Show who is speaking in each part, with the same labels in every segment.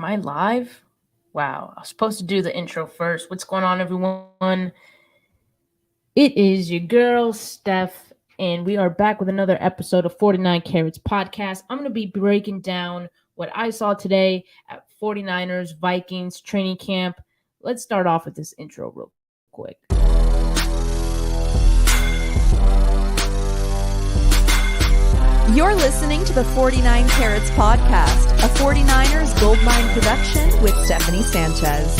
Speaker 1: Am I live? Wow, I was supposed to do the intro first. What's going on, everyone? It is your girl, Steph, and we are back with another episode of 49 Carats Podcast. I'm going to be breaking down what I saw today at 49ers Vikings training camp. Let's start off with this intro real quick.
Speaker 2: You're listening to the 49 Carats Podcast, a 49ers Goldmine production with Stephanie Sanchez.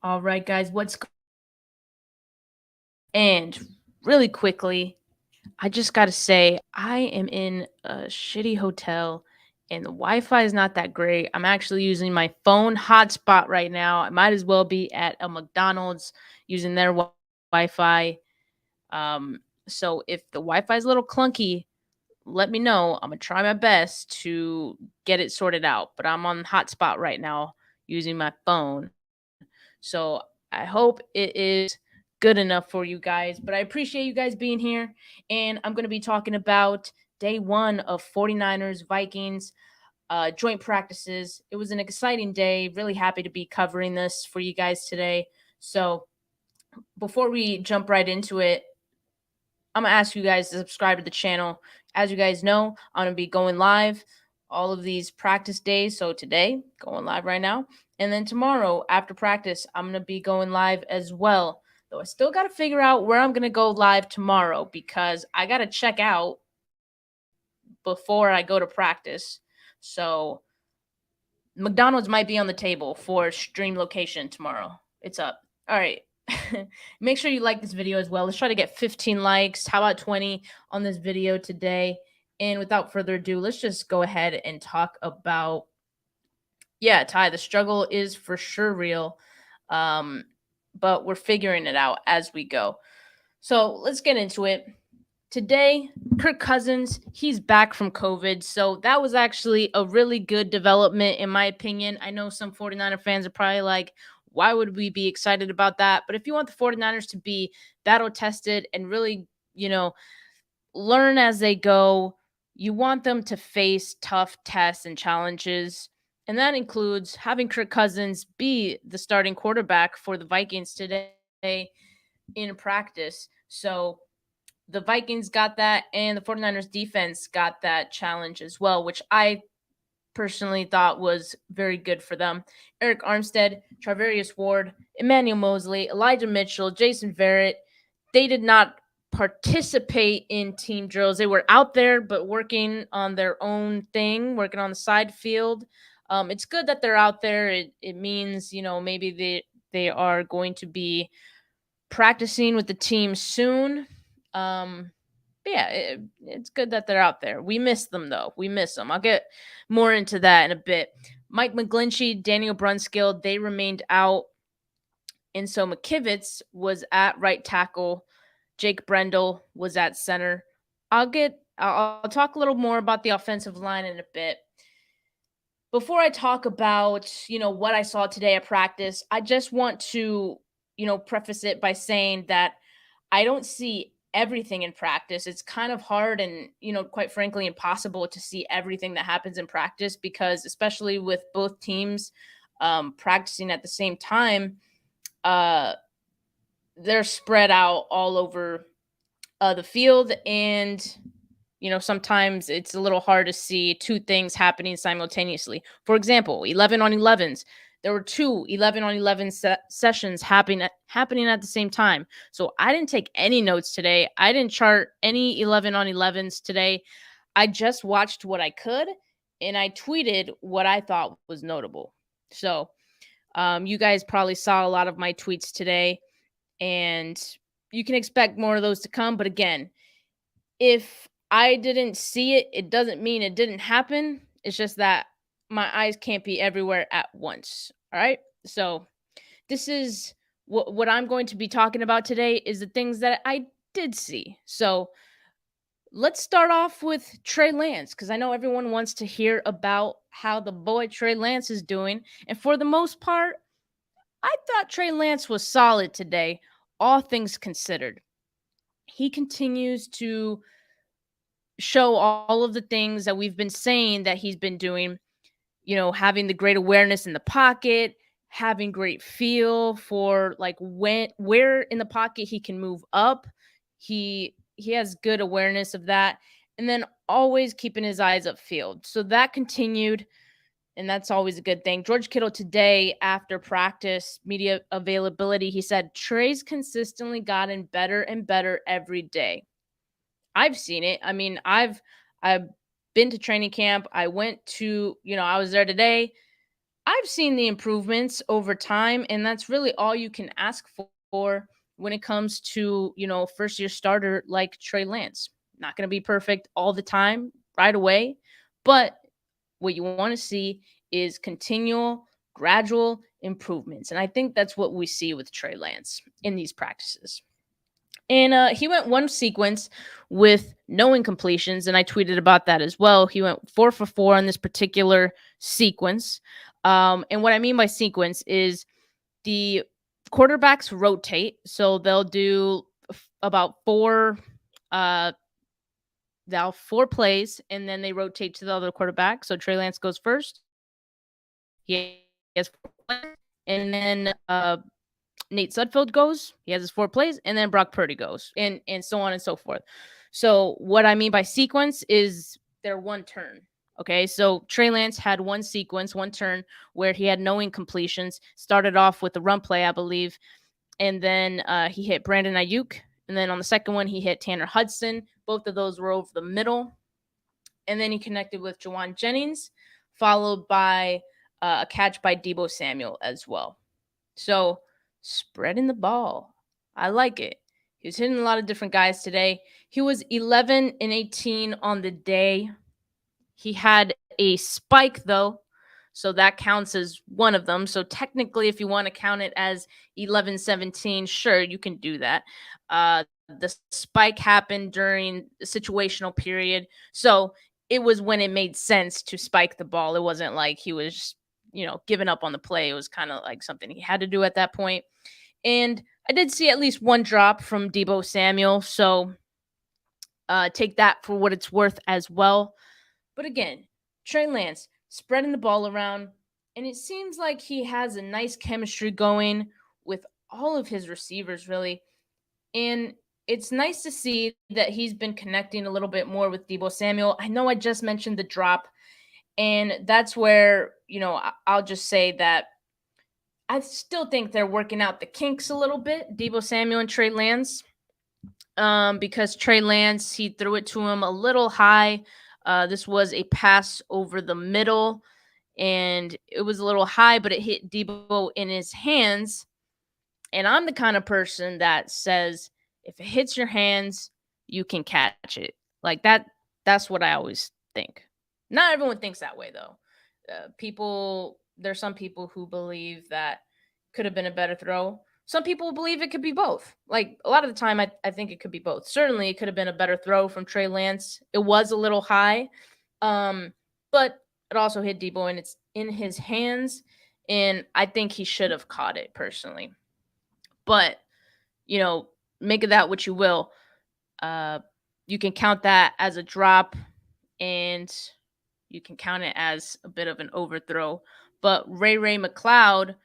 Speaker 1: All right, guys, and really quickly, I just got to say, I am in a shitty hotel and the Wi-Fi is not that great. I'm actually using my phone hotspot right now. I might as well be at a McDonald's using their Wi-Fi. So if the Wi-Fi is a little clunky, let me know. I'm going to try my best to get it sorted out. But I'm on hotspot right now using my phone. So I hope it is good enough for you guys. But I appreciate you guys being here. And I'm going to be talking about day one of 49ers Vikings joint practices. It was an exciting day. Really happy to be covering this for you guys today. So before we jump right into it, I'm going to ask you guys to subscribe to the channel. As you guys know, I'm going to be going live all of these practice days. So today, going live right now. And then tomorrow after practice, I'm going to be going live as well. Though I still got to figure out where I'm going to go live tomorrow because I got to check out before I go to practice. So McDonald's might be on the table for stream location tomorrow. It's up. All right. Make sure you like this video as well. Let's try to get 15 likes. How about 20 on this video today? And without further ado, let's just go ahead and talk about, Ty, the struggle is for sure real. But we're figuring it out as we go. So let's get into it. Today, Kirk Cousins, he's back from COVID. So that was actually a really good development, in my opinion. I know some 49er fans are probably like, why would we be excited about that? But if you want the 49ers to be battle tested and really, learn as they go, you want them to face tough tests and challenges. And that includes having Kirk Cousins be the starting quarterback for the Vikings today in practice. So the Vikings got that, and the 49ers defense got that challenge as well, which I personally thought was very good for them. Eric Armstead, Charvarius Ward, Emmanuel Mosley, Elijah Mitchell, Jason Verrett, they did not participate in team drills. They were out there, but working on their own thing, working on the side field. It's good that they're out there. It means, maybe they are going to be practicing with the team soon. It's good that they're out there. We miss them, though. We miss them. I'll get more into that in a bit. Mike McGlinchey, Daniel Brunskill, they remained out. And so McKivitz was at right tackle. Jake Brendel was at center. I'll talk a little more about the offensive line in a bit. Before I talk about, what I saw today at practice, I just want to, preface it by saying that I don't see everything in practice. It's kind of hard and, quite frankly, impossible to see everything that happens in practice because especially with both teams practicing at the same time, they're spread out all over the field. And, sometimes it's a little hard to see two things happening simultaneously. For example, 11 on 11s. There were two 11 on 11 sessions happening at the same time. So I didn't take any notes today. I didn't chart any 11 on 11s today. I just watched what I could and I tweeted what I thought was notable. So you guys probably saw a lot of my tweets today and you can expect more of those to come. But again, if I didn't see it, it doesn't mean it didn't happen. It's just that my eyes can't be everywhere at once. All right. So this is what I'm going to be talking about today is the things that I did see. So let's start off with Trey Lance, because I know everyone wants to hear about how the boy Trey Lance is doing. And for the most part, I thought Trey Lance was solid today, all things considered. He continues to show all of the things that we've been saying that he's been doing, having the great awareness in the pocket, having great feel for like where in the pocket he can move up. He has good awareness of that, and then always keeping his eyes upfield. So that continued, and that's always a good thing. George Kittle today after practice media availability, he said Trey's consistently gotten better and better every day. I've seen it. I mean, I've been to training camp. I went to, I was there today. I've seen the improvements over time, and that's really all you can ask for when it comes to, first year starter like Trey Lance. Not going to be perfect all the time right away, but what you want to see is continual, gradual improvements. And I think that's what we see with Trey Lance in these practices. And he went one sequence with no incompletions, and I tweeted about that as well. He went 4 for 4 on this particular sequence. And what I mean by sequence is the quarterbacks rotate, so they'll do about four plays, and then they rotate to the other quarterback. So Trey Lance goes first. He has 4 plays, and then Nate Sudfeld goes. He has his 4 plays, and then Brock Purdy goes, and so on and so forth. So what I mean by sequence is they're one turn. Okay, so Trey Lance had one sequence, one turn where he had no incompletions. Started off with the run play, I believe, and then he hit Brandon Ayuk, and then on the second one he hit Tanner Hudson. Both of those were over the middle, and then he connected with Jawan Jennings, followed by a catch by Deebo Samuel as well. So spreading the ball. I like it. He was hitting a lot of different guys today. He was 11 and 18 on the day. He had a spike, though, so that counts as one of them. So technically, if you want to count it as 11-17, sure, you can do that. The spike happened during the situational period. So it was when it made sense to spike the ball. It wasn't like he was giving up on the play. It was kind of like something he had to do at that point. And I did see at least one drop from Deebo Samuel, so take that for what it's worth as well. But again, Trey Lance spreading the ball around, and it seems like he has a nice chemistry going with all of his receivers, really. And it's nice to see that he's been connecting a little bit more with Deebo Samuel. I know I just mentioned the drop, and that's where, I'll just say that I still think they're working out the kinks a little bit, Deebo Samuel and Trey Lance, because Trey Lance, he threw it to him a little high. This was a pass over the middle, and it was a little high, but it hit Deebo in his hands. And I'm the kind of person that says, if it hits your hands, you can catch it. Like that. That's what I always think. Not everyone thinks that way, though. There's some people who believe that could have been a better throw. Some people believe it could be both. Like a lot of the time, I think it could be both. Certainly, it could have been a better throw from Trey Lance. It was a little high, but it also hit Deebo, and it's in his hands. And I think he should have caught it personally. But make of that what you will. You can count that as a drop, and you can count it as a bit of an overthrow. But Ray McLeod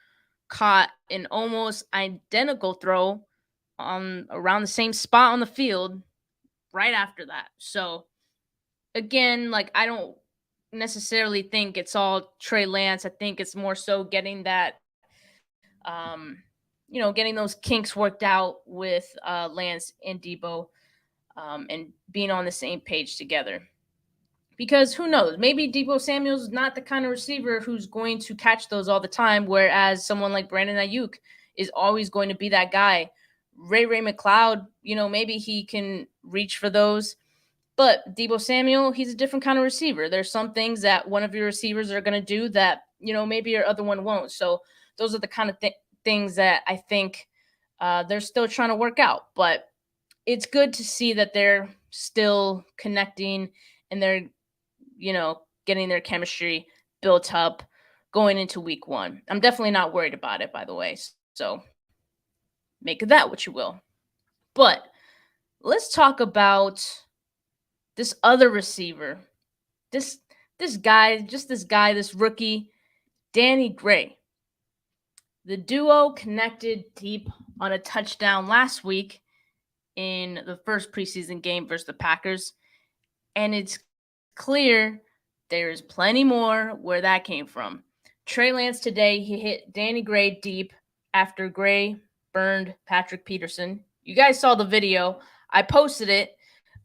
Speaker 1: caught an almost identical throw on around the same spot on the field right after that. So again, like I don't necessarily think it's all Trey Lance. I think it's more so getting that getting those kinks worked out with Lance and Deebo, and being on the same page together. Because who knows? Maybe Deebo Samuel's not the kind of receiver who's going to catch those all the time, whereas someone like Brandon Ayuk is always going to be that guy. Ray McLeod, maybe he can reach for those. But Deebo Samuel, he's a different kind of receiver. There's some things that one of your receivers are going to do that, maybe your other one won't. So those are the kind of things that I think they're still trying to work out. But it's good to see that they're still connecting and they're, getting their chemistry built up going into week 1. I'm definitely not worried about it, by the way. So make of that what you will. But let's talk about this other receiver. This guy, this rookie, Danny Gray. The duo connected deep on a touchdown last week in the first preseason game versus the Packers. And it's clear there's plenty more where that came from. Trey Lance today, he hit Danny Gray deep after Gray burned Patrick Peterson. You guys saw the video. I posted it.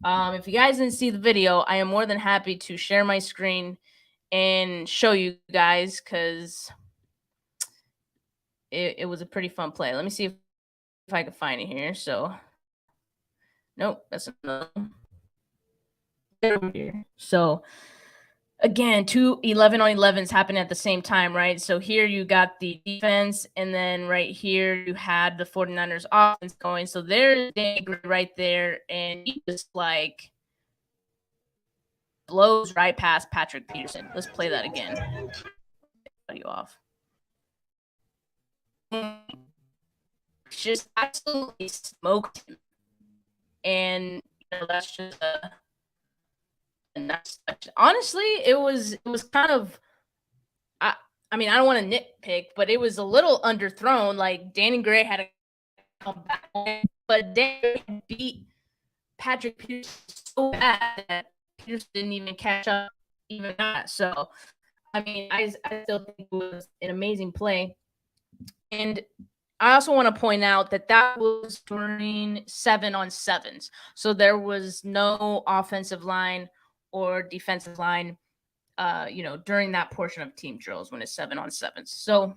Speaker 1: If you guys didn't see the video, I am more than happy to share my screen and show you guys because it was a pretty fun play. Let me see if I can find it here. So, nope, that's another one. So, again, 2 11-on-11s happened at the same time, right? So here you got the defense, and then right here you had the 49ers offense going. So there's Danny Gray right there, and he just like blows right past Patrick Peterson. Let's play that again. Cut you off. Just absolutely smoked him. And that's just honestly, it was kind of I mean, I don't want to nitpick, but it was a little underthrown. Like Danny Gray had to come back, but Danny Gray beat Patrick Peterson so bad that Peterson didn't even catch up even that. So I mean, I still think it was an amazing play. And I also want to point out that was during 7-on-7s. So there was no offensive line or defensive line, during that portion of team drills when it's 7-on-7s. So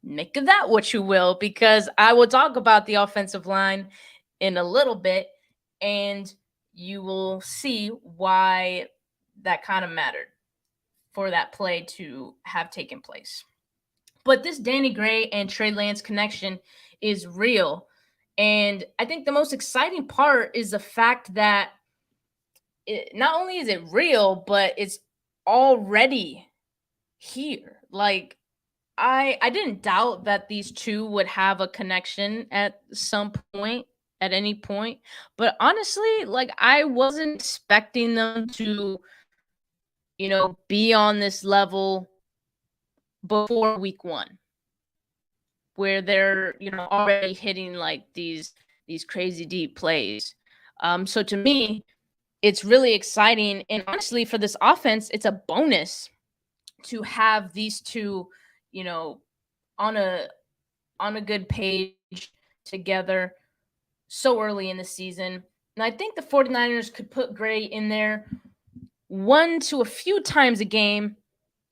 Speaker 1: make of that what you will, because I will talk about the offensive line in a little bit, and you will see why that kind of mattered for that play to have taken place. But this Danny Gray and Trey Lance connection is real. And I think the most exciting part is the fact that not only is it real, but it's already here. Like, I didn't doubt that these two would have a connection at some point, at any point. But honestly, like, I wasn't expecting them to, be on this level before week 1, where they're already hitting like these crazy deep plays. So to me, it's really exciting, and honestly, for this offense, it's a bonus to have these two, on a good page together so early in the season. And I think the 49ers could put Gray in there 1 to a few times a game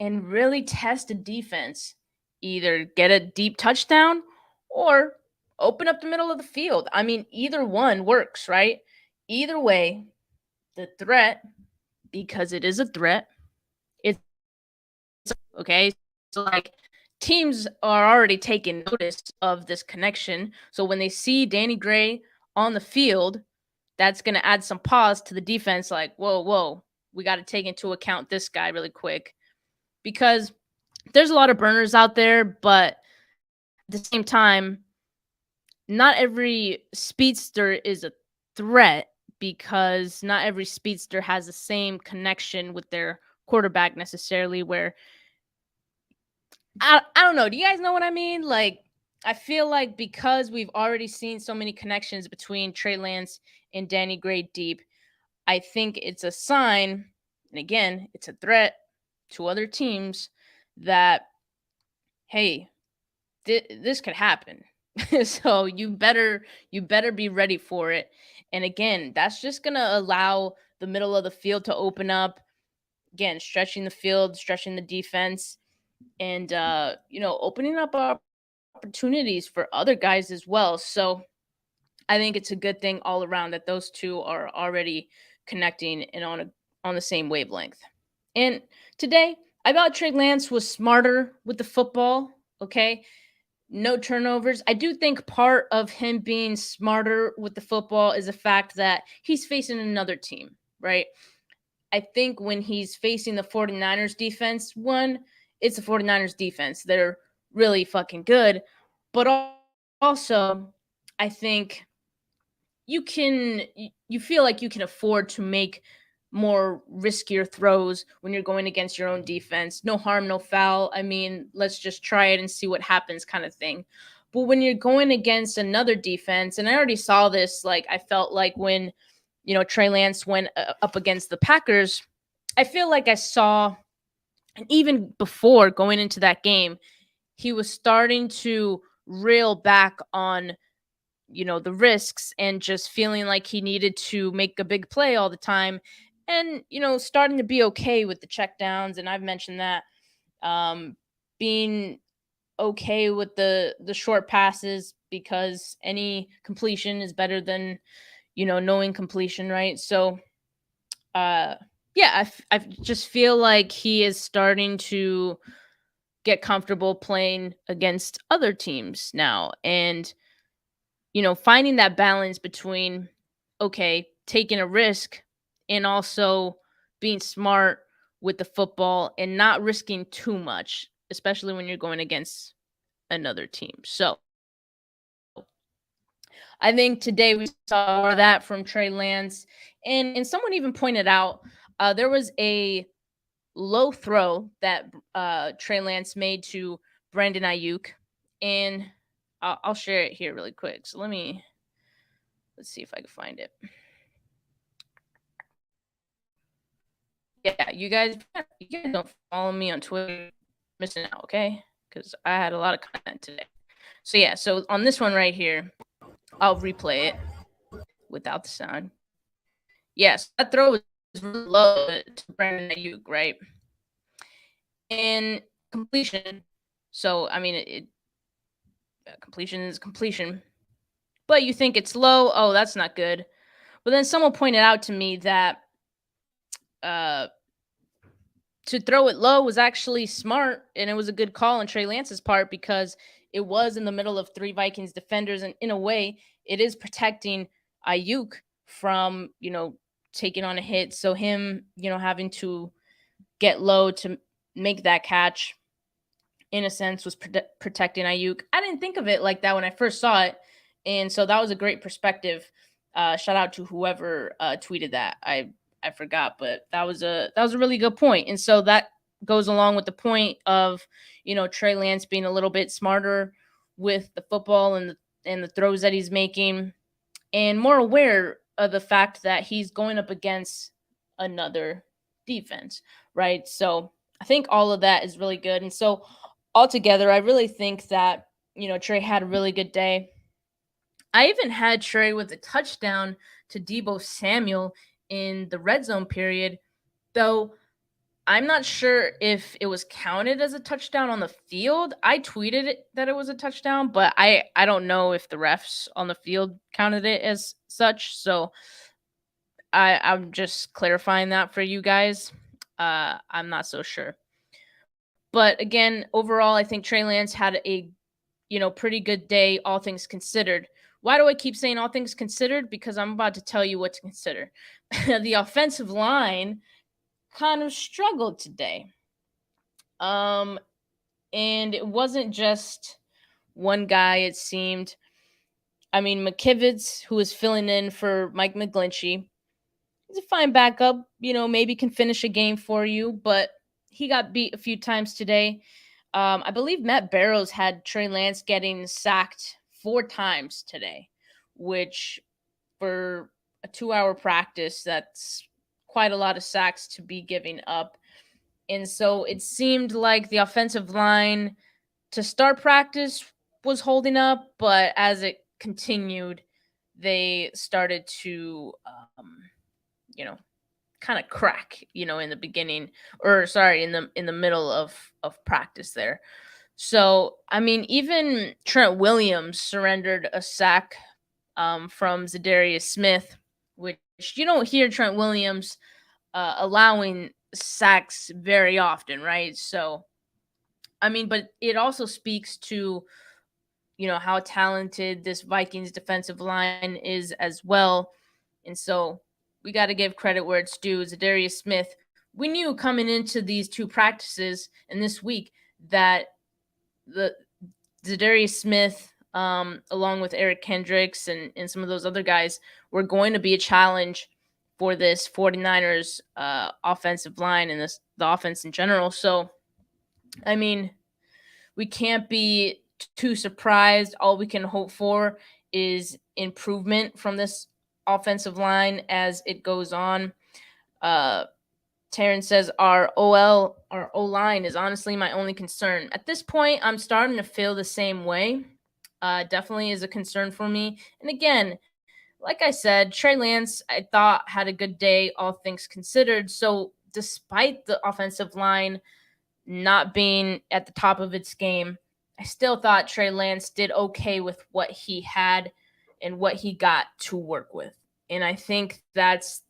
Speaker 1: and really test a defense. Either get a deep touchdown or open up the middle of the field. I mean, either one works, right? Either way, the threat, because it is a threat, it's okay. So, like, teams are already taking notice of this connection. So when they see Danny Gray on the field, that's going to add some pause to the defense. Like, whoa, we got to take into account this guy really quick, because there's a lot of burners out there, but at the same time, not every speedster is a threat, because not every speedster has the same connection with their quarterback necessarily, where I don't know. Do you guys know what I mean? Like, I feel like because we've already seen so many connections between Trey Lance and Danny Gray deep, I think it's a sign, and again, it's a threat to other teams that, hey, this could happen. So you better be ready for it. And again, that's just going to allow the middle of the field to open up. Again, stretching the field, stretching the defense, and opening up opportunities for other guys as well. So I think it's a good thing all around that those two are already connecting and on the same wavelength. And today, I thought Trey Lance was smarter with the football. Okay, no turnovers. I do think part of him being smarter with the football is the fact that he's facing another team, right? I think when he's facing the 49ers defense, one, it's the 49ers defense. They're really fucking good. But also, I think you feel like you can afford to make more riskier throws when you're going against your own defense. No harm, no foul. I mean, let's just try it and see what happens kind of thing. But when you're going against another defense, and I already saw this, like I felt like when, Trey Lance went up against the Packers, I feel like I saw, and even before going into that game, he was starting to reel back on the risks and just feeling like he needed to make a big play all the time, and starting to be okay with the checkdowns. And I've mentioned that, being okay with the short passes, because any completion is better than knowing completion, right? So yeah, I just feel like he is starting to get comfortable playing against other teams now, and finding that balance between, okay, taking a risk and also being smart with the football and not risking too much, especially when you're going against another team. So I think today we saw more of that from Trey Lance. And someone even pointed out there was a low throw that Trey Lance made to Brandon Ayuk. And I'll share it here really quick. So let's see if I can find it. Yeah, you guys don't follow me on Twitter, missing out, okay? Because I had a lot of content today. So yeah, so on this one right here, I'll replay it without the sound. Yes, that throw was really low to Brandon Ayuk, right? And completion. So I mean, completion is completion, but you think it's low. Oh, that's not good. But then someone pointed out to me that to throw it low was actually smart, and it was a good call on Trey Lance's part, because it was in the middle of 3 Vikings defenders, and in a way, it is protecting Ayuk from taking on a hit. So him having to get low to make that catch, in a sense, was protecting Ayuk. I didn't think of it like that when I first saw it, and so that was a great perspective. Shout out to whoever tweeted that. I forgot, but that was a really good point. And so that goes along with the point of Trey Lance being a little bit smarter with the football and the throws that he's making, and more aware of the fact that he's going up against another defense, right? So I think all of that is really good. And so altogether, I really think that Trey had a really good day. I even had Trey with a touchdown to Deebo Samuel in the red zone period, though I'm not sure if it was counted as a touchdown on the field. I tweeted that it was a touchdown, but I don't know if the refs on the field counted it as such. So I'm just clarifying that for you guys. I'm not so sure. But again, overall, I think Trey Lance had a pretty good day, all things considered. Why do I keep saying all things considered? Because I'm about to tell you what to consider. The offensive line kind of struggled today. And it wasn't just one guy, it seemed. I mean, McKivitz, who was filling in for Mike McGlinchey, he's a fine backup, maybe can finish a game for you, but he got beat a few times today. I believe Matt Barrows had Trey Lance getting sacked 4 times today, which for a 2-hour practice, that's quite a lot of sacks to be giving up. And so it seemed like the offensive line to start practice was holding up, but as it continued, they started to, kind of crack, in the beginning, or sorry, in the middle of practice there. So, I mean, even Trent Williams surrendered a sack from Zadarius Smith, which you don't hear Trent Williams allowing sacks very often, right? So, I mean, but it also speaks to, how talented this Vikings defensive line is as well. And so we got to give credit where it's due. Zadarius Smith we knew coming into these two practices and this week that the Zadarius Smith, along with Eric Kendricks and some of those other guys, were going to be a challenge for this 49ers offensive line and the offense in general. So, I mean, we can't be too surprised. All we can hope for is improvement from this offensive line as it goes on. Terrence says our O-line is honestly my only concern. At this point, I'm starting to feel the same way. Definitely is a concern for me. And again, like I said, Trey Lance, I thought had a good day, all things considered. So despite the offensive line not being at the top of its game, I still thought Trey Lance did okay with what he had and what he got to work with. And I think that's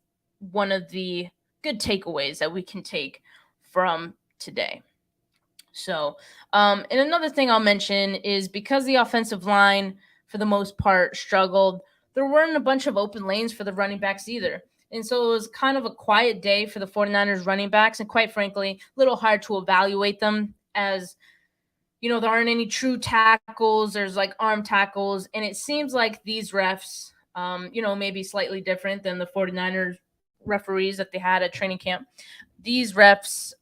Speaker 1: one of the good takeaways that we can take from today. So, and another thing I'll mention is because the offensive line, for the most part, struggled, there weren't a bunch of open lanes for the running backs either. And so it was kind of a quiet day for the 49ers running backs, and quite frankly, a little hard to evaluate them as, you know, there aren't any true tackles. There's like arm tackles, and it seems like these refs, you know, maybe slightly different than the 49ers referees that they had at training camp. These refs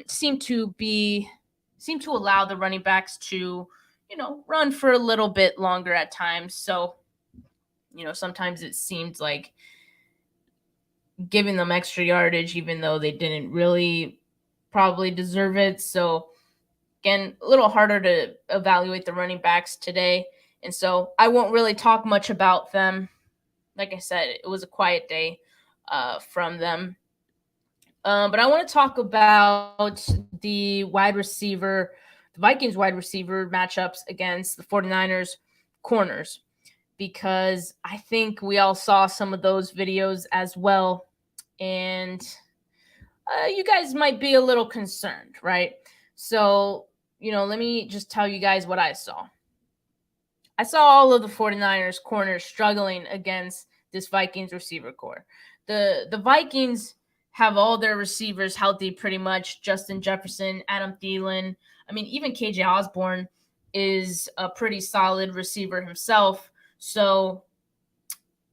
Speaker 1: seem to allow the running backs to, you know, run for a little bit longer at times. So, you know, sometimes it seemed like giving them extra yardage, even though they didn't really probably deserve it. So, again, a little harder to evaluate the running backs today. And so I won't really talk much about them. Like I said, it was a quiet day from them. But I want to talk about the Vikings wide receiver matchups against the 49ers corners, because I think we all saw some of those videos as well. And you guys might be a little concerned, right? So, you know, let me just tell you guys what I saw. I saw all of the 49ers corners struggling against this Vikings receiver core. The Vikings have all their receivers healthy pretty much. Justin Jefferson, Adam Thielen. I mean, even KJ Osborne is a pretty solid receiver himself. So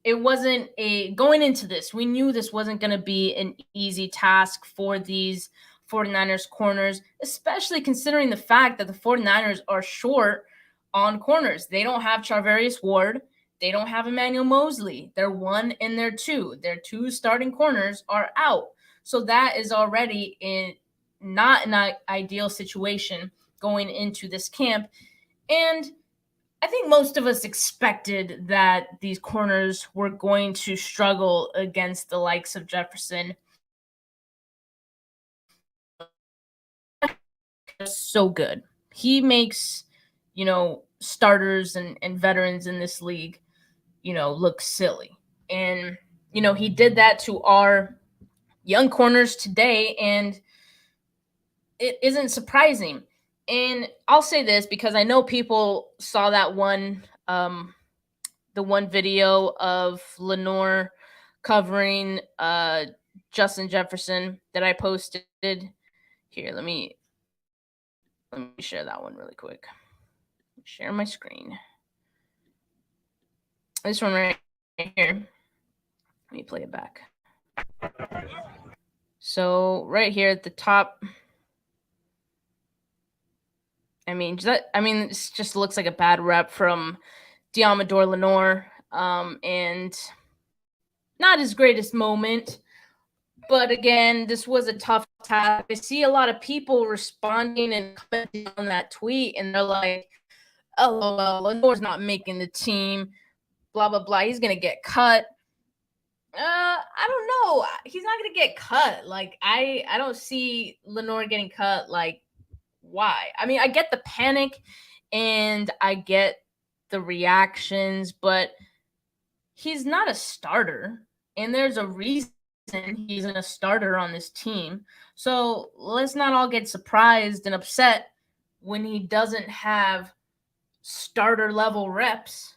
Speaker 1: it wasn't going into this, we knew this wasn't going to be an easy task for these 49ers corners, especially considering the fact that the 49ers are short on corners. They don't have Charvarius Ward. They don't have Emmanuel Mosley. They're 1 and they're 2. Their 2 starting corners are out. So that is already not an ideal situation going into this camp. And I think most of us expected that these corners were going to struggle against the likes of Jefferson. So good. He makes, you know, starters and veterans in this league, you know, look silly. And, you know, he did that to our young corners today, and it isn't surprising. And I'll say this because I know people saw that one, the one video of Lenore covering Justin Jefferson that I posted. Here, let me share that one really quick. Share my screen. This one right here. Let me play it back. So right here at the top, I mean, this just looks like a bad rep from Diamador Lenore, and not his greatest moment. But again, this was a tough task. I see a lot of people responding and commenting on that tweet, and they're like, "Oh, well, Lenore's not making the team. Blah blah blah. He's gonna get cut." I don't know. He's not gonna get cut. Like I don't see Lenore getting cut. Like, why? I mean, I get the panic and I get the reactions, but he's not a starter, and there's a reason he's a starter on this team. So let's not all get surprised and upset when he doesn't have starter level reps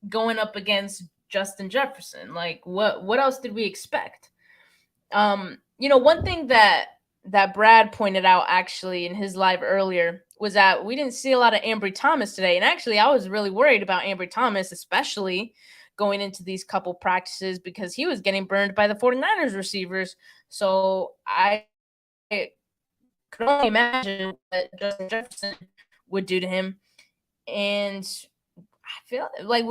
Speaker 1: going up against Justin Jefferson. Like, what else did we expect? One thing that Brad pointed out actually in his live earlier was that we didn't see a lot of Ambry Thomas today. And actually, I was really worried about Ambry Thomas, especially going into these couple practices, because he was getting burned by the 49ers receivers. So I could only imagine what Justin Jefferson would do to him. And I feel like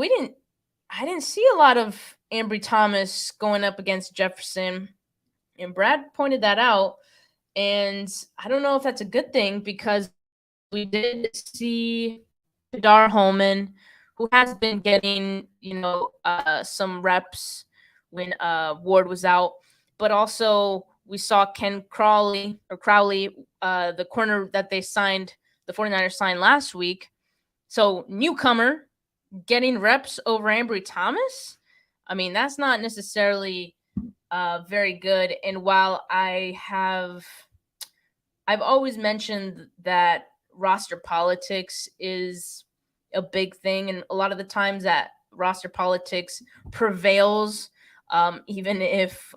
Speaker 1: I didn't see a lot of Ambry Thomas going up against Jefferson. And Brad pointed that out. And I don't know if that's a good thing, because we did see Dar Holman, who has been getting, some reps when Ward was out. But also we saw Ken Crowley, the corner that the 49ers signed last week. So newcomer getting reps over Ambry Thomas. I mean, that's not necessarily very good. And while I've always mentioned that roster politics is a big thing, and a lot of the times that roster politics prevails, even if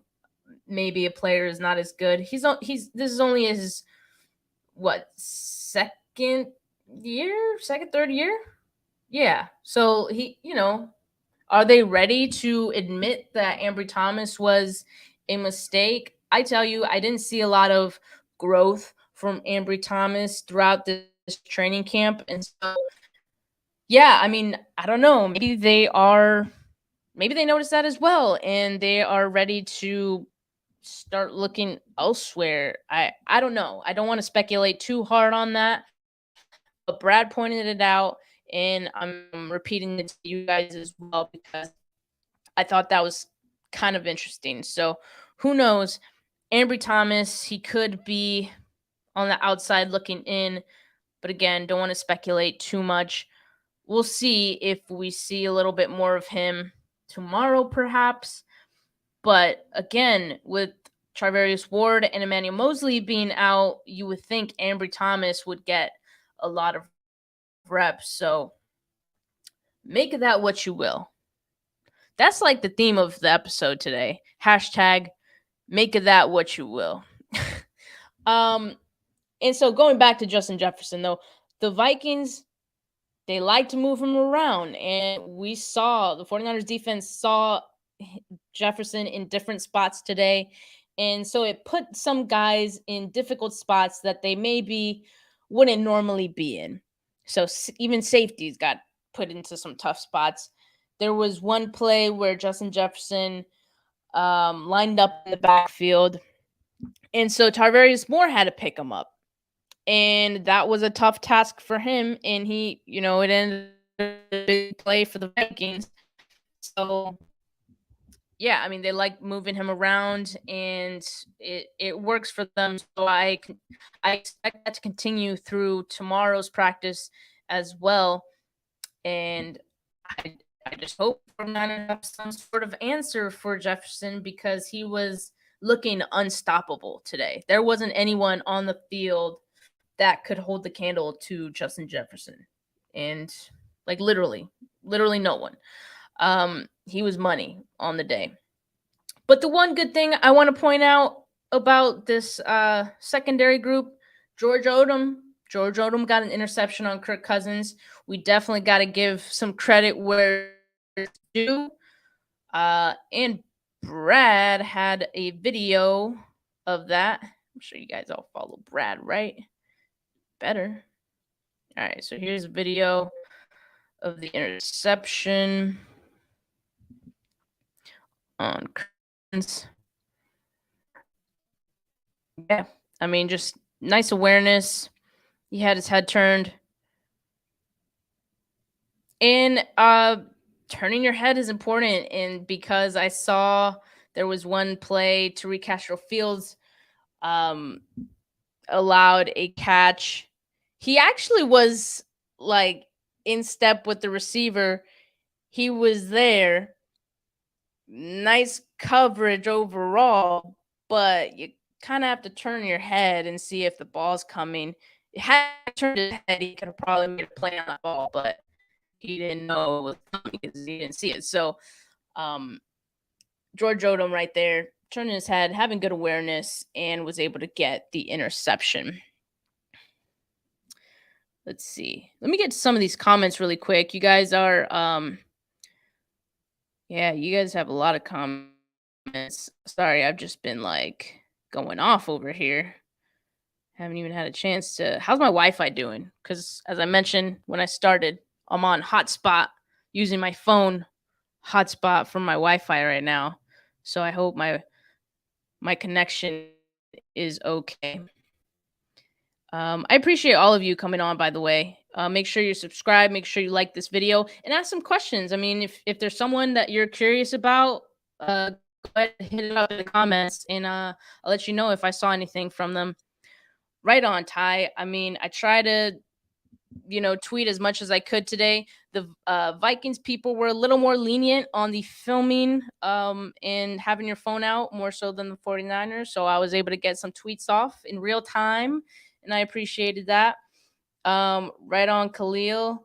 Speaker 1: maybe a player is not as good. This is only his third year. Yeah. So are they ready to admit that Ambry Thomas was a mistake? I tell you, I didn't see a lot of growth from Ambry Thomas throughout this training camp. And so, yeah, I mean, I don't know. Maybe they noticed that as well, and they are ready to start looking elsewhere. I don't know. I don't want to speculate too hard on that. But Brad pointed it out, and I'm repeating it to you guys as well, because I thought that was kind of interesting. So who knows? Ambry Thomas, he could be on the outside looking in. But again, don't want to speculate too much. We'll see if we see a little bit more of him tomorrow, perhaps. But again, with Charvarius Ward and Emmanuel Mosley being out, you would think Ambry Thomas would get a lot of reps. So make of that what you will. That's like the theme of the episode today. Hashtag make of that what you will. And so going back to Justin Jefferson, though, the Vikings, they like to move him around. And we saw the 49ers defense saw Jefferson in different spots today. And so it put some guys in difficult spots that they maybe wouldn't normally be in. So even safeties got put into some tough spots. There was one play where Justin Jefferson lined up in the backfield. And so Tarvarius Moore had to pick him up. And that was a tough task for him. And he, it ended up a big play for the Vikings. So, yeah, I mean, they like moving him around, and it works for them. So I expect that to continue through tomorrow's practice as well. And I just hope we're going to have some sort of answer for Jefferson, because he was looking unstoppable today. There wasn't anyone on the field that could hold the candle to Justin Jefferson. And like literally no one. He was money on the day. But the one good thing I want to point out about this secondary group, George Odom got an interception on Kirk Cousins. We definitely got to give some credit where it's due. And Brad had a video of that. I'm sure you guys all follow Brad, right? Better. All right, so here's a video of the interception on Cousins. Yeah, I mean, just nice awareness. He had his head turned. And turning your head is important. And because I saw there was one play, Tariq Castro-Fields allowed a catch. He actually was like in step with the receiver. He was there. Nice coverage overall, but you kind of have to turn your head and see if the ball's coming. Had he turned his head, he could have probably made a play on that ball, but he didn't know it was coming because he didn't see it. So, George Odom right there, turning his head, having good awareness, and was able to get the interception. Let's see. Let me get to some of these comments really quick. You guys are yeah, you guys have a lot of comments. Sorry, I've just been like going off over here. Haven't even had a chance to. How's my Wi-Fi doing? Because as I mentioned when I started, I'm on hotspot using my phone hotspot from my Wi-Fi right now. So I hope my connection is okay. I appreciate all of you coming on, by the way. Make sure you subscribe, make sure you like this video, and ask some questions. I mean, if there's someone that you're curious about, go ahead and hit it up in the comments, and I'll let you know if I saw anything from them. Right on, Ty. I mean, I try to, tweet as much as I could today. The Vikings people were a little more lenient on the filming and having your phone out more so than the 49ers. So I was able to get some tweets off in real time, and I appreciated that. Right on, Khalil.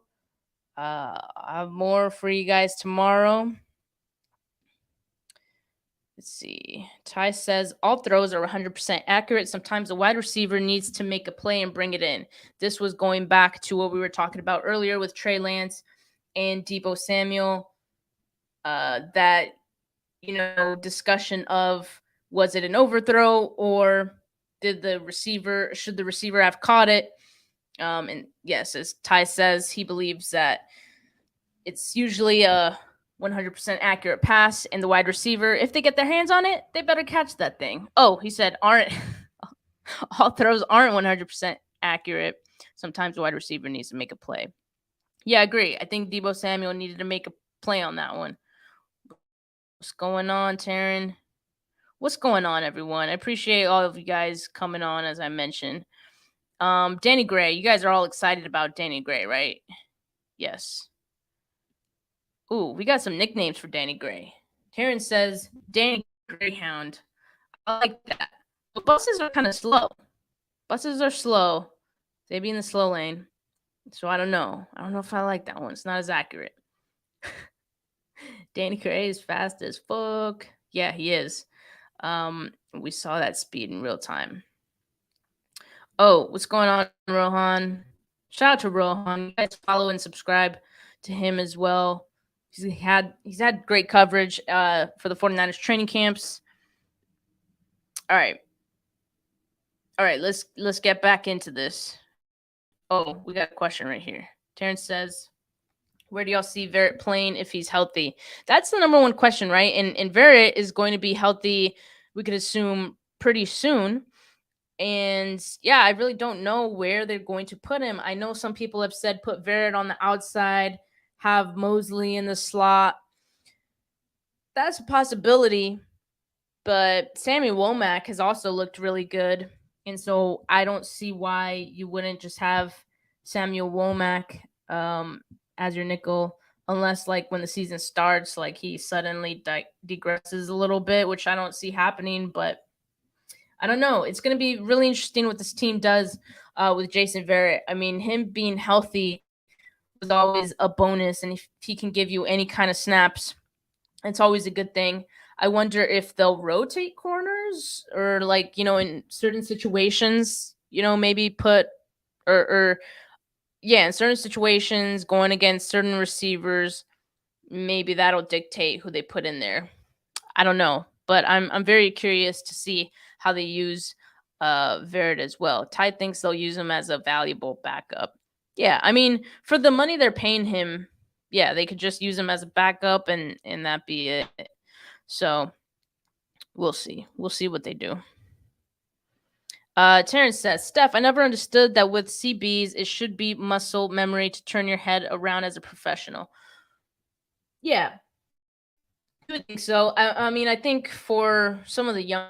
Speaker 1: I have more for you guys tomorrow. Let's see. Ty says all throws are 100% accurate. Sometimes a wide receiver needs to make a play and bring it in. This was going back to what we were talking about earlier with Trey Lance and Deebo Samuel. That, discussion of was it an overthrow or should the receiver have caught it? And yes, as Ty says, he believes that it's usually a 100% accurate pass, and the wide receiver, if they get their hands on it, they better catch that thing. Oh, he said all throws aren't 100% accurate. Sometimes the wide receiver needs to make a play. Yeah, I agree. I think Deebo Samuel needed to make a play on that one. What's going on, Taryn? What's going on, everyone? I appreciate all of you guys coming on, as I mentioned. Danny Gray, you guys are all excited about Danny Gray, right? Yes. Ooh, we got some nicknames for Danny Gray. Taryn says, Danny Greyhound. I like that. But buses are kind of slow. Buses are slow. They be in the slow lane. So I don't know. I don't know if I like that one. It's not as accurate. Danny Gray is fast as fuck. Yeah, he is. We saw that speed in real time. Oh, what's going on, Rohan? Shout out to Rohan. You guys follow and subscribe to him as well. He's had great coverage for the 49ers training camps. All right, let's get back into this. Oh, we got a question right here. Terrence says, where do y'all see Verrett playing if he's healthy? That's the number one question, right? And Verrett is going to be healthy, we could assume, pretty soon. And yeah, I really don't know where they're going to put him. I know some people have said put Verrett on the outside, have Mosley in the slot. That's a possibility. But Sammy Womack has also looked really good. And so I don't see why you wouldn't just have Samuel Womack as your nickel, unless like when the season starts, like he suddenly degresses a little bit, which I don't see happening. But I don't know. It's going to be really interesting what this team does with Jason Verrett. I mean, him being healthy was always a bonus. And if he can give you any kind of snaps, it's always a good thing. I wonder if they'll rotate corners or like, in certain situations, maybe put in certain situations going against certain receivers, maybe that'll dictate who they put in there. I don't know, but I'm very curious to see how they use Verrett as well. Ty thinks they'll use him as a valuable backup. Yeah, I mean, for the money they're paying him, yeah, they could just use him as a backup and that be it. So we'll see. We'll see what they do. Terrence says, Steph, I never understood that with CBs, it should be muscle memory to turn your head around as a professional. Yeah, I would think so. I mean, I think for some of the young,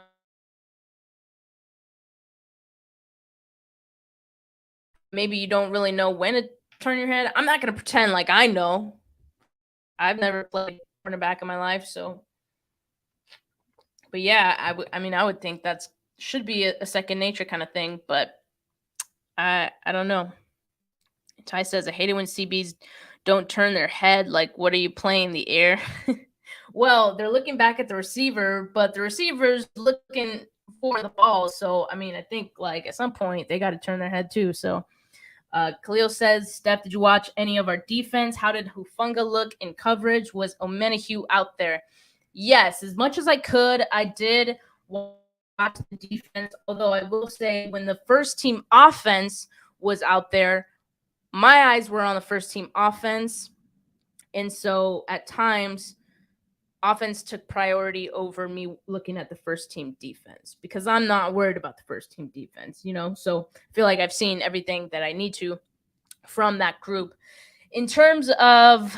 Speaker 1: maybe you don't really know when to turn your head. I'm not going to pretend like I know. I've never played cornerback in my life, so. But yeah, I would think that's should be a second nature kind of thing, but I don't know. Ty says, I hate it when CBs don't turn their head. Like, what are you playing, the air? Well, they're looking back at the receiver, but the receiver's looking for the ball. So, I mean, I think like at some point they got to turn their head too. So, Khalil says, Steph, did you watch any of our defense? How did Hufunga look in coverage? Was Omenahue out there? Yes, as much as I could, I did watch the defense. Although I will say, when the first team offense was out there, my eyes were on the first team offense. And so at times, offense took priority over me looking at the first team defense because I'm not worried about the first team defense, you know? So I feel like I've seen everything that I need to from that group. In terms of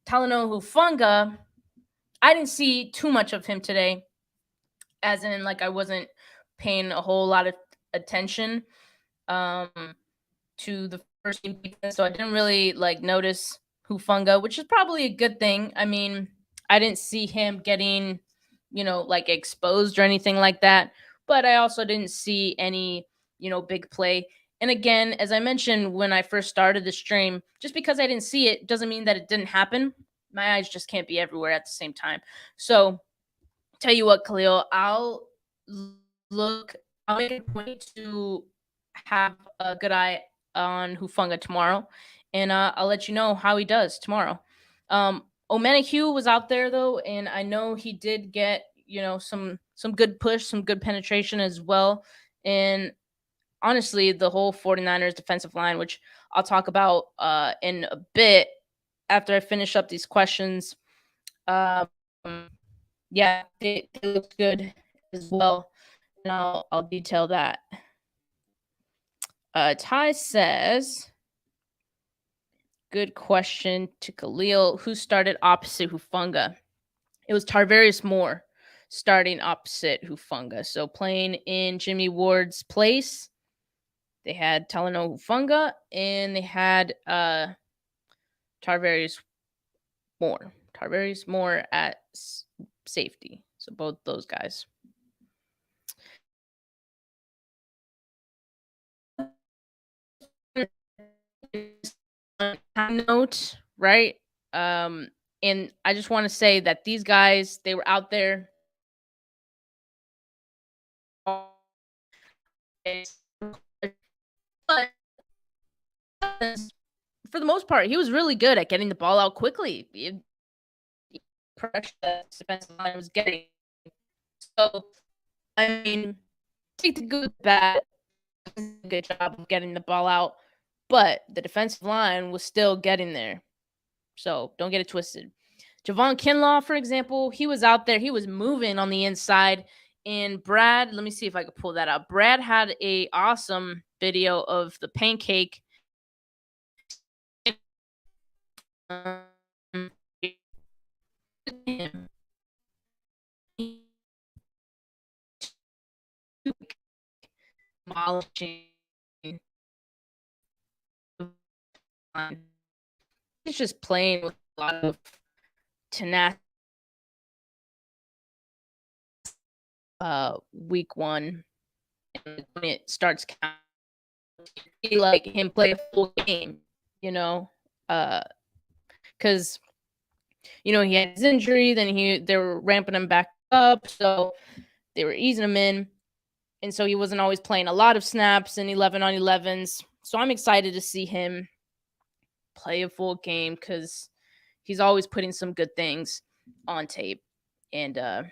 Speaker 1: Talanoa Hufanga, I didn't see too much of him today, as in like I wasn't paying a whole lot of attention to the first team defense, so I didn't really like notice Hufanga, which is probably a good thing. I mean, I didn't see him getting, like exposed or anything like that, but I also didn't see any, big play. And again, as I mentioned when I first started the stream, just because I didn't see it doesn't mean that it didn't happen. My eyes just can't be everywhere at the same time. So, tell you what, Khalil, I'll make a point to have a good eye on Hufunga tomorrow, and I'll let you know how he does tomorrow. Omenahue was out there though, and I know he did get some good push, some good penetration as well. And honestly, the whole 49ers defensive line, which I'll talk about in a bit after I finish up these questions. Yeah, they looked good as well, and I'll detail that. Ty says, good question to Khalil. Who started opposite Hufunga? It was Tarvarius Moore starting opposite Hufunga. So playing in Jimmy Ward's place, they had Talanoa Hufanga, and they had Tarvarius Moore. Tarvarius Moore at safety. So both those guys. Note, right? And I just want to say that these guys, they were out there. But for the most part, he was really good at getting the ball out quickly. Pressure that defensive line was getting. So, I mean, take the good, bad, good job of getting the ball out, but the defensive line was still getting there. So don't get it twisted. Javon Kinlaw, for example, he was out there. He was moving on the inside. And Brad, let me see if I could pull that up. Brad had a awesome video of the pancake. He's just playing with a lot of tenacity. Week one, and when it starts counting, like him play a full game, because he had his injury, then they were ramping him back up, so they were easing him in, and so he wasn't always playing a lot of snaps and 11-on-11s. So I'm excited to see him play a full game because he's always putting some good things on tape. And that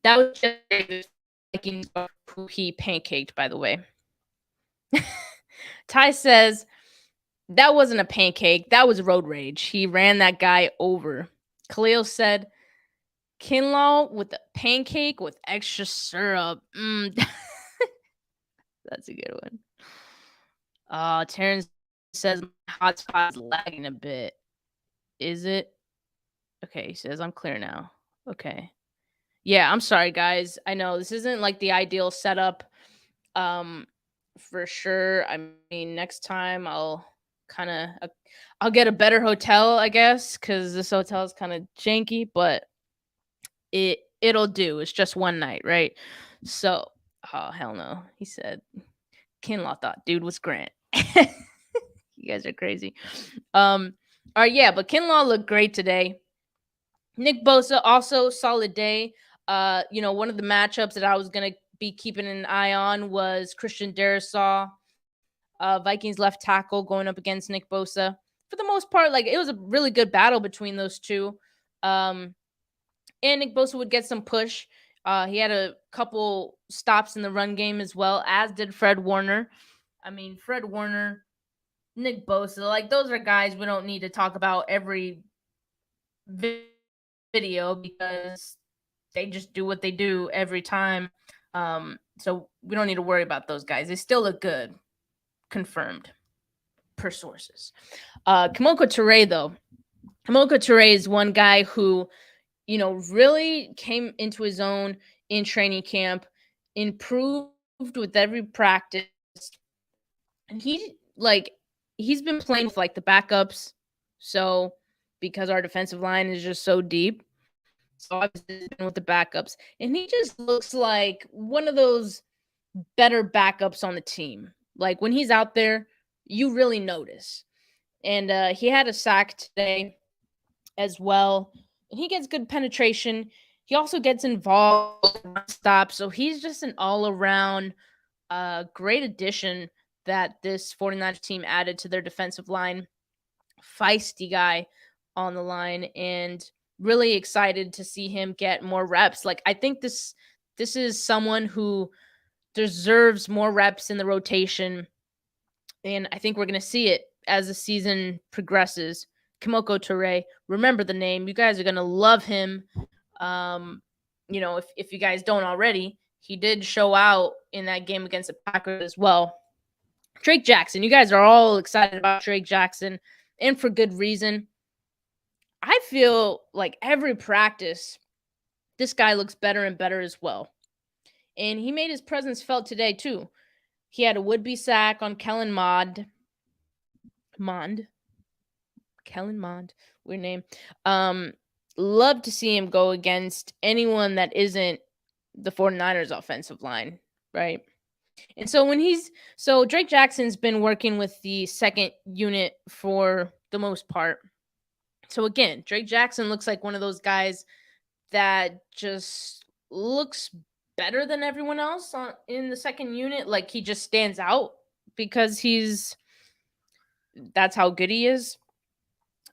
Speaker 1: was just who he pancaked, by the way. Ty says, that wasn't a pancake. That was road rage. He ran that guy over. Khalil said, Kinlaw with a pancake with extra syrup. That's a good one. Terrence says, my hotspot is lagging a bit. Is it? Okay, he says, I'm clear now. Okay. Yeah, I'm sorry, guys. I know this isn't like the ideal setup. For sure. I mean, next time I'll get a better hotel, I guess, because this hotel is kind of janky, but it'll do. It's just one night, right? So, oh hell no. He said, Kinlaw thought dude was Grant. You guys are crazy. All right, yeah, but Kinlaw looked great today. Nick Bosa, also solid day. One of the matchups that I was gonna be keeping an eye on was Christian Darrisaw, Vikings left tackle, going up against Nick Bosa. For the most part, like, it was a really good battle between those two. Um, and Nick Bosa would get some push. He had a couple stops in the run game as well, as did Fred Warner. I mean, Fred Warner, Nick Bosa, like, those are guys we don't need to talk about every video because they just do what they do every time. So we don't need to worry about those guys. They still look good, confirmed per sources. Kimoko Turay, though. Kimoko Turay is one guy who, really came into his own in training camp, improved with every practice. And he's been playing with like the backups. So because our defensive line is just so deep. So obviously he's been with the backups. And he just looks like one of those better backups on the team. Like when he's out there, you really notice. And he had a sack today as well. And he gets good penetration. He also gets involved in stops. So he's just an all-around great addition that this 49ers team added to their defensive line. Feisty guy on the line, and really excited to see him get more reps. Like, I think this is someone who deserves more reps in the rotation, and I think we're going to see it as the season progresses. Kimoko Turay, remember the name. You guys are going to love him. If you guys don't already, he did show out in that game against the Packers as well. Drake Jackson, you guys are all excited about Drake Jackson, and for good reason. I feel like every practice, this guy looks better and better as well. And he made his presence felt today, too. He had a would-be sack on Kellen Mond. Kellen Mond, weird name. Love to see him go against anyone that isn't the 49ers offensive line, right? And so Drake Jackson's been working with the second unit for the most part. So again, Drake Jackson looks like one of those guys that just looks better than everyone else in the second unit. Like, he just stands out because that's how good he is.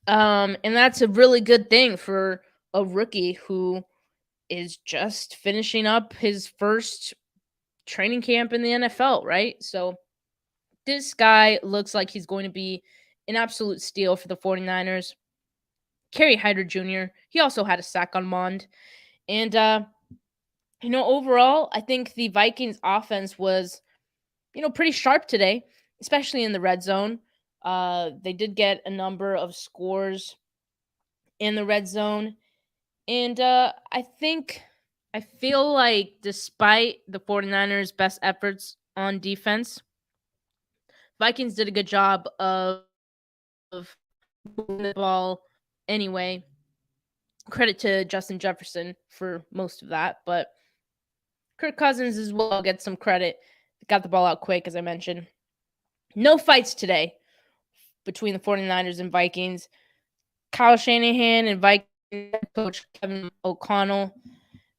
Speaker 1: And that's a really good thing for a rookie who is just finishing up his first training camp in the NFL, right? So this guy looks like he's going to be an absolute steal for the 49ers. Kerry Hyder Jr., he also had a sack on Mond. And, overall, I think the Vikings offense was, pretty sharp today, especially in the red zone. They did get a number of scores in the red zone. And I feel like despite the 49ers' best efforts on defense, Vikings did a good job of moving the ball anyway. Credit to Justin Jefferson for most of that, but Kirk Cousins as well gets some credit. Got the ball out quick, as I mentioned. No fights today between the 49ers and Vikings. Kyle Shanahan and Vikings coach Kevin O'Connell,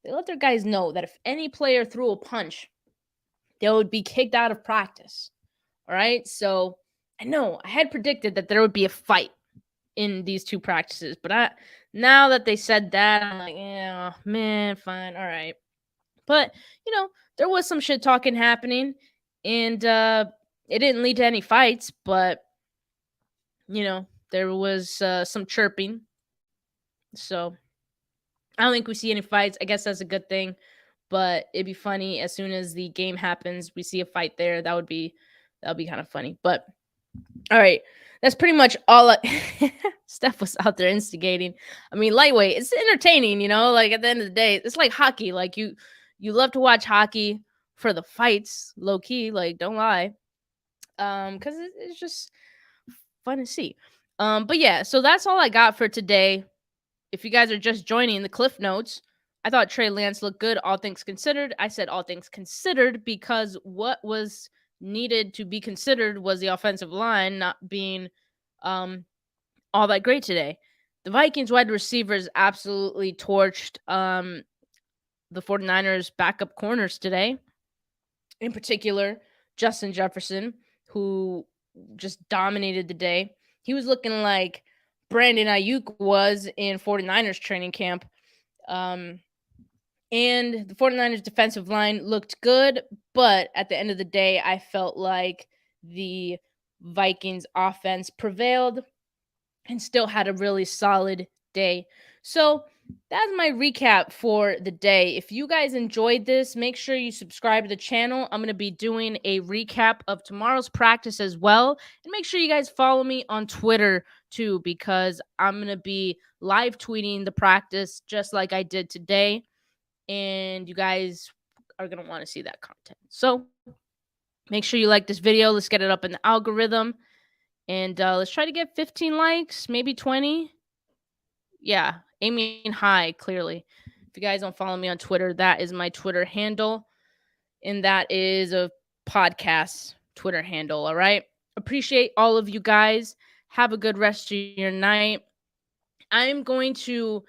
Speaker 1: they let their guys know that if any player threw a punch, they would be kicked out of practice. All right? So I know I had predicted that there would be a fight in these two practices, but now that they said that, I'm like, yeah, man, fine, all right. But, there was some shit talking happening, and it didn't lead to any fights, but, there was some chirping. So I don't think we see any fights. I guess that's a good thing, but it'd be funny as soon as the game happens, we see a fight there. That would be kind of funny. But all right, that's pretty much all. Steph was out there instigating. I mean, lightweight. It's entertaining, Like, at the end of the day, it's like hockey. Like, you love to watch hockey for the fights, low key. Like, don't lie, because it's just fun to see. But yeah, so that's all I got for today. If you guys are just joining the Cliff Notes, I thought Trey Lance looked good, all things considered. I said all things considered because what was needed to be considered was the offensive line not being all that great today. The Vikings wide receivers absolutely torched the 49ers backup corners today. In particular, Justin Jefferson, who just dominated the day. He was looking like Brandon Ayuk was in 49ers training camp. And the 49ers defensive line looked good, but at the end of the day, I felt like the Vikings offense prevailed and still had a really solid day. So that's my recap for the day. If you guys enjoyed this, make sure you subscribe to the channel. I'm going to be doing a recap of tomorrow's practice as well. And make sure you guys follow me on Twitter too, because I'm going to be live tweeting the practice just like I did today. And you guys are going to want to see that content. So make sure you like this video. Let's get it up in the algorithm. And let's try to get 15 likes, maybe 20. Yeah, aiming high, clearly. If you guys don't follow me on Twitter, that is my Twitter handle. And that is a podcast Twitter handle, all right? Appreciate all of you guys. Have a good rest of your night. I'm going to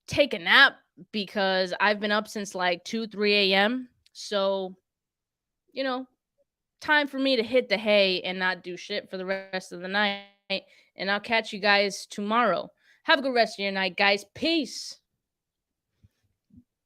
Speaker 1: take a nap because I've been up since like 2, 3 a.m. So, time for me to hit the hay and not do shit for the rest of the night. And I'll catch you guys tomorrow. Have a good rest of your night, guys. Peace.